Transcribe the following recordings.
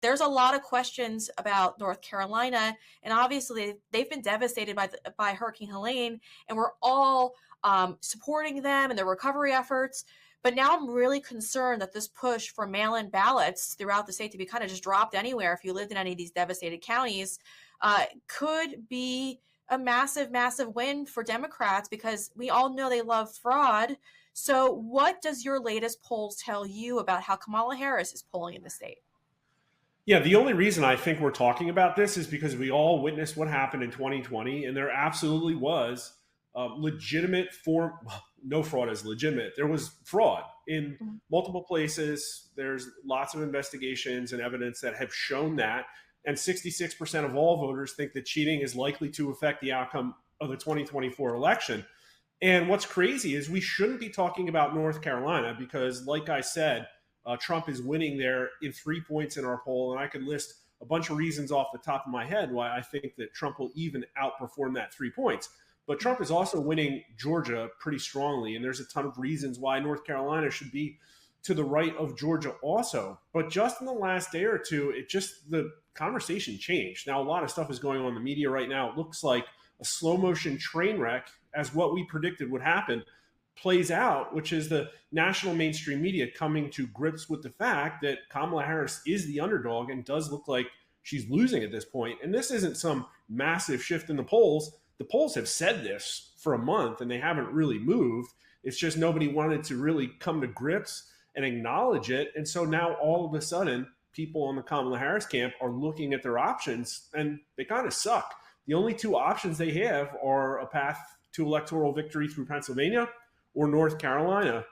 there's a lot of questions about North Carolina, and obviously they've been devastated by Hurricane Helene, and we're all supporting them and their recovery efforts. But now I'm really concerned that this push for mail-in ballots throughout the state to be kind of just dropped anywhere if you lived in any of these devastated counties could be a massive, massive win for Democrats because we all know they love fraud. So, what does your latest polls tell you about how Kamala Harris is polling in the state? Yeah, the only reason I think we're talking about this is because we all witnessed what happened in 2020, and there absolutely was legitimate form. Well, no fraud is legitimate. There was fraud in multiple places. There's lots of investigations and evidence that have shown that. And 66% of all voters think that cheating is likely to affect the outcome of the 2024 election. And what's crazy is we shouldn't be talking about North Carolina because, like I said, Trump is winning there in 3 points in our poll. And I could list a bunch of reasons off the top of my head why I think that Trump will even outperform that 3 points. But Trump is also winning Georgia pretty strongly. And there's a ton of reasons why North Carolina should be to the right of Georgia also. But just in the last day or two, the conversation changed. Now, a lot of stuff is going on in the media right now. It looks like a slow motion train wreck as what we predicted would happen plays out, which is the national mainstream media coming to grips with the fact that Kamala Harris is the underdog and does look like she's losing at this point. And this isn't some massive shift in the polls. The polls have said this for a month and they haven't really moved. It's just nobody wanted to really come to grips and acknowledge it. And so now all of a sudden, people on the Kamala Harris camp are looking at their options and they kind of suck. The only two options they have are a path to electoral victory through Pennsylvania or North Carolina.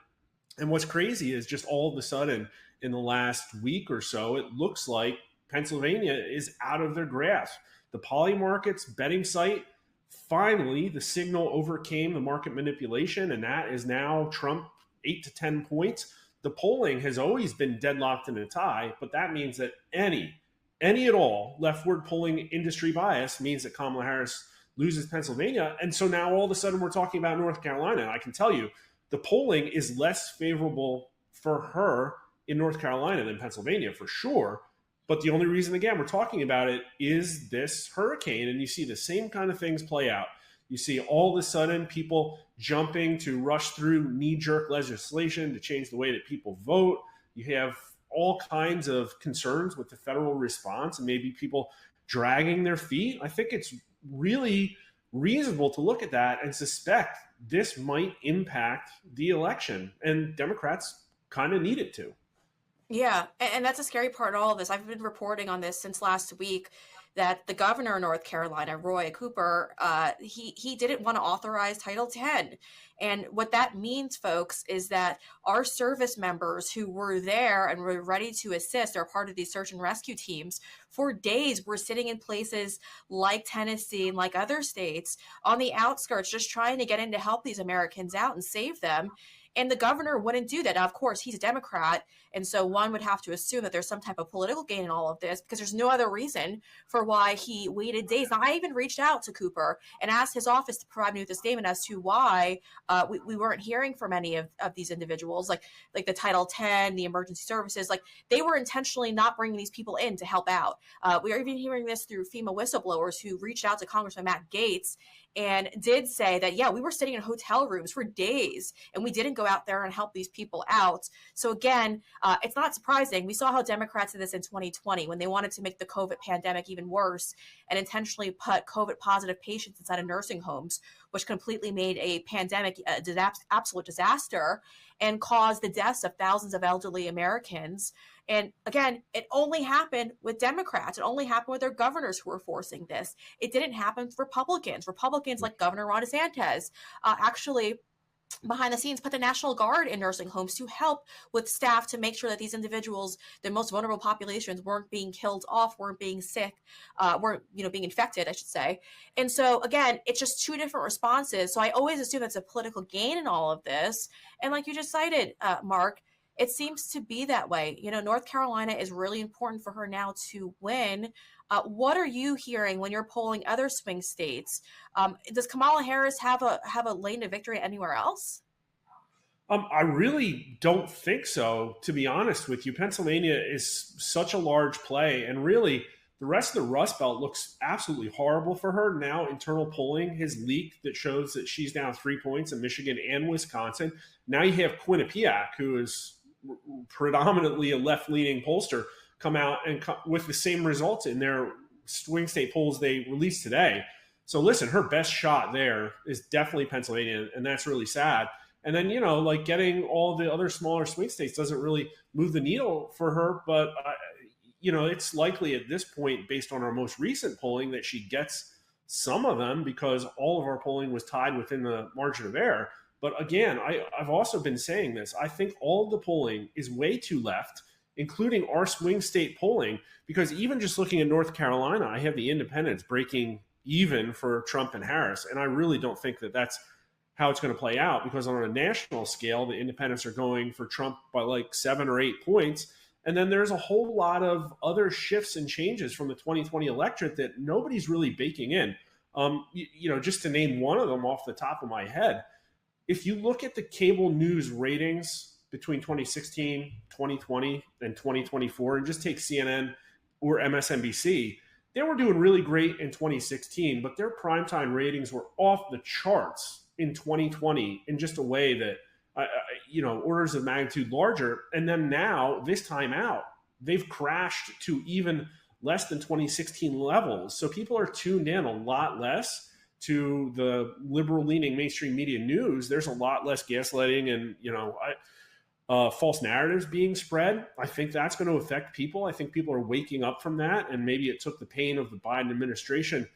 And what's crazy is just all of a sudden in the last week or so, it looks like Pennsylvania is out of their grasp. The poly markets betting site, finally, the signal overcame the market manipulation, and that is now Trump 8 to 10 points. The polling has always been deadlocked in a tie, but that means that any at all leftward polling industry bias means that Kamala Harris loses Pennsylvania. And so now all of a sudden we're talking about North Carolina. And I can tell you the polling is less favorable for her in North Carolina than Pennsylvania for sure. But the only reason, again, we're talking about it is this hurricane. And you see the same kind of things play out. You see all of a sudden people jumping to rush through knee-jerk legislation to change the way that people vote. You have all kinds of concerns with the federal response and maybe people dragging their feet. I think it's really reasonable to look at that and suspect this might impact the election. And Democrats kind of need it to. Yeah, and that's a scary part of all of this. I've been reporting on this since last week that the governor of North Carolina, Roy Cooper, he didn't want to authorize Title X. And what that means, folks, is that our service members who were there and were ready to assist, are part of these search and rescue teams, for days were sitting in places like Tennessee and like other states on the outskirts, just trying to get in to help these Americans out and save them. And the governor wouldn't do that. Now, of course, he's a Democrat. And so one would have to assume that there's some type of political gain in all of this because there's no other reason for why he waited days. Now, I even reached out to Cooper and asked his office to provide me with a statement as to why we weren't hearing from any of these individuals, like the Title X, the emergency services. Like they were intentionally not bringing these people in to help out. We are even hearing this through FEMA whistleblowers who reached out to Congressman Matt Gaetz and did say that, yeah, we were sitting in hotel rooms for days and we didn't go out there and help these people out. So again, it's not surprising. We saw how Democrats did this in 2020 when they wanted to make the COVID pandemic even worse and intentionally put COVID positive patients inside of nursing homes, which completely made a pandemic absolute disaster and caused the deaths of thousands of elderly Americans. And again, it only happened with Democrats. It only happened with their governors who were forcing this. It didn't happen with Republicans. Republicans like Governor Ron DeSantis actually behind the scenes put the National Guard in nursing homes to help with staff to make sure that these individuals, the most vulnerable populations, weren't being killed off, weren't being sick, weren't being infected, I should say. And so again, it's just two different responses. So I always assume that's a political gain in all of this. And like you just cited, Mark, it seems to be that way. North Carolina is really important for her now to win. What are you hearing when you're polling other swing states? Does Kamala Harris have a lane to victory anywhere else? I really don't think so, to be honest with you. Pennsylvania is such a large play, and really, the rest of the Rust Belt looks absolutely horrible for her. Now, internal polling has leaked that shows that she's down 3 points in Michigan and Wisconsin. Now you have Quinnipiac, who is predominantly a left leaning pollster, come out and with the same results in their swing state polls they released today. So, listen, her best shot there is definitely Pennsylvania, and that's really sad. And then, like getting all the other smaller swing states doesn't really move the needle for her. But, it's likely at this point, based on our most recent polling, that she gets some of them because all of our polling was tied within the margin of error. But again, I've also been saying this. I think all of the polling is way too left, including our swing state polling, because even just looking at North Carolina, I have the independents breaking even for Trump and Harris. And I really don't think that that's how it's going to play out, because on a national scale, the independents are going for Trump by like 7 or 8 points. And then there's a whole lot of other shifts and changes from the 2020 electorate that nobody's really baking in. Just to name one of them off the top of my head, if you look at the cable news ratings between 2016, 2020, and 2024, and just take CNN or MSNBC, they were doing really great in 2016, but their primetime ratings were off the charts in 2020 in just a way that, orders of magnitude larger. And then now, this time out, they've crashed to even less than 2016 levels. So people are tuned in a lot less to the liberal leaning mainstream media news. There's a lot less gaslighting and, false narratives being spread. I think that's going to affect people. I think people are waking up from that. And maybe it took the pain of the Biden administration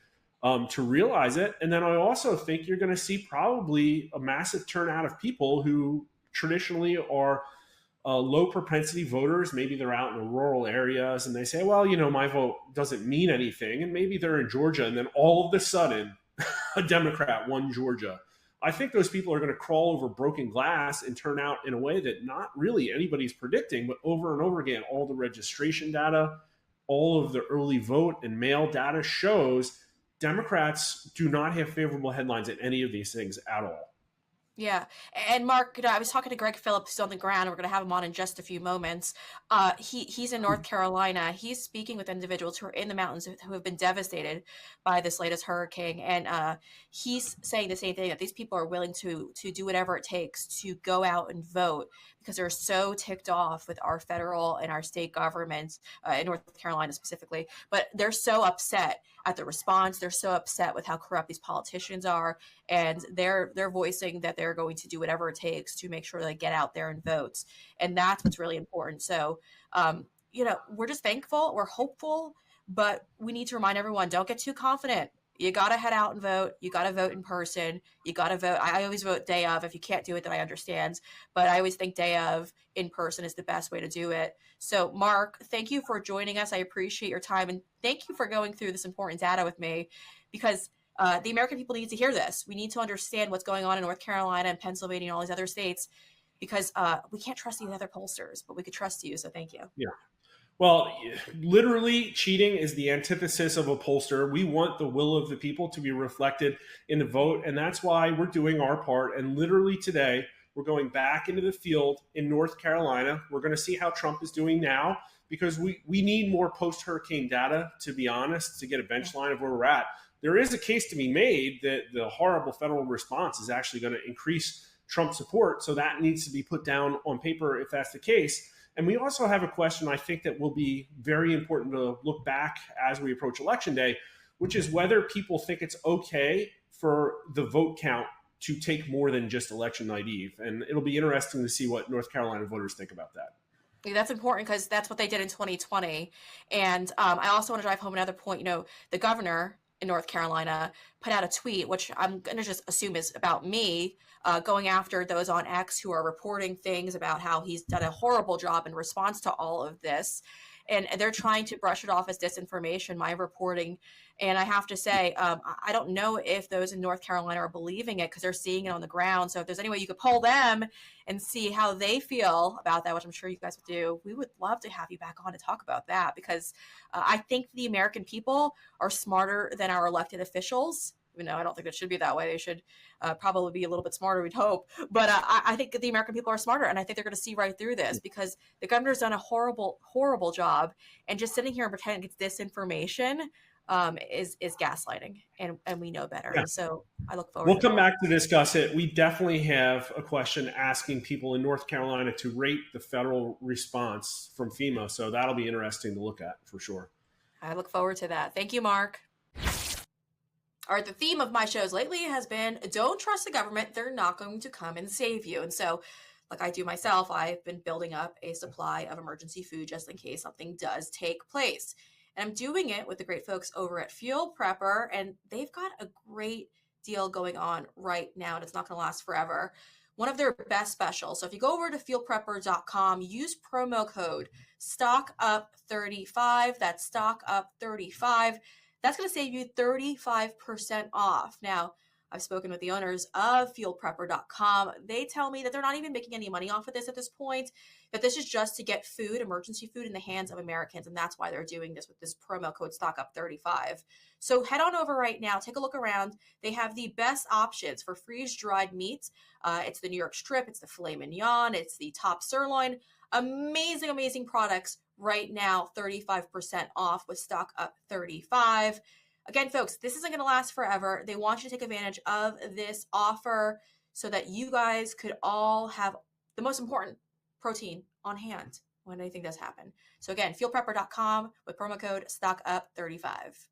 to realize it. And then I also think you're going to see probably a massive turnout of people who traditionally are low propensity voters. Maybe they're out in the rural areas and they say, well, my vote doesn't mean anything. And maybe they're in Georgia. And then all of a sudden, a Democrat won Georgia. I think those people are going to crawl over broken glass and turn out in a way that not really anybody's predicting, but over and over again, all the registration data, all of the early vote and mail data shows Democrats do not have favorable headlines in any of these things at all. Yeah. And Mark, I was talking to Greg Phillips, who's on the ground, and we're going to have him on in just a few moments. He's in North Carolina. He's speaking with individuals who are in the mountains who have been devastated by this latest hurricane. And he's saying the same thing, that these people are willing to do whatever it takes to go out and vote because they're so ticked off with our federal and our state governments, in North Carolina specifically. But they're so upset at the response. They're so upset with how corrupt these politicians are. And they're voicing that they're going to do whatever it takes to make sure they get out there and vote. And that's what's really important. So, we're just thankful, we're hopeful, but we need to remind everyone, don't get too confident. You got to head out and vote. You got to vote in person. You got to vote. I always vote day of. If you can't do it, then I understand. But I always think day of in person is the best way to do it. So, Mark, thank you for joining us. I appreciate your time. And thank you for going through this important data with me, because the American people need to hear this. We need to understand what's going on in North Carolina and Pennsylvania and all these other states, because we can't trust these other pollsters, but we could trust you. So thank you. Yeah. Well, literally, cheating is the antithesis of a pollster. We want the will of the people to be reflected in the vote, and that's why we're doing our part. And literally today, we're going back into the field in North Carolina. We're going to see how Trump is doing now, because we need more post-hurricane data, to be honest, to get a bench line of where we're at. There is a case to be made that the horrible federal response is actually going to increase Trump support, so that needs to be put down on paper if that's the case. And we also have a question, I think, that will be very important to look back as we approach Election Day, which is whether people think it's okay for the vote count to take more than just election night eve. And it'll be interesting to see what North Carolina voters think about that. That's important, because that's what they did in 2020. And I also want to drive home another point. The governor in North Carolina put out a tweet, which I'm going to just assume is about me, going after those on X who are reporting things about how he's done a horrible job in response to all of this. And they're trying to brush it off as disinformation, my reporting. And I have to say, I don't know if those in North Carolina are believing it, because they're seeing it on the ground. So if there's any way you could poll them and see how they feel about that, which I'm sure you guys would do, we would love to have you back on to talk about that, because I think the American people are smarter than our elected officials. even though I don't think it should be that way. They should probably be a little bit smarter, we'd hope. But I think the American people are smarter, and I think they're going to see right through this, because the governor's done a horrible, horrible job. And just sitting here and pretending it's disinformation is gaslighting, and we know better. Yeah. And so I look forward We'll to the come vote. back to discuss it. We definitely have a question asking people in North Carolina to rate the federal response from FEMA. So that'll be interesting to look at for sure. I look forward to that. Thank you, Mark. All right, the theme of my shows lately has been don't trust the government. They're not going to come and save you. And so, like I do myself, I've been building up a supply of emergency food just in case something does take place. And I'm doing it with the great folks over at Fuel Prepper, and they've got a great deal going on right now, and it's not going to last forever. One of their best specials. So if you go over to fuelprepper.com, use promo code STOCKUP35. That's STOCKUP35. That's going to save you 35% off. Now, I've spoken with the owners of fuelprepper.com. They tell me that they're not even making any money off of this at this point, that this is just to get food, emergency food, in the hands of Americans, and that's why they're doing this with this promo code STOCKUP35. So head on over right now, take a look around. They have the best options for freeze-dried meats. It's the New York strip, it's the filet mignon, it's the top sirloin. Amazing, amazing products right now, 35% off with STOCKUP35. Again, folks, this isn't going to last forever. They want you to take advantage of this offer so that you guys could all have the most important protein on hand when anything does happen. So again, fuelprepper.com with promo code STOCKUP35.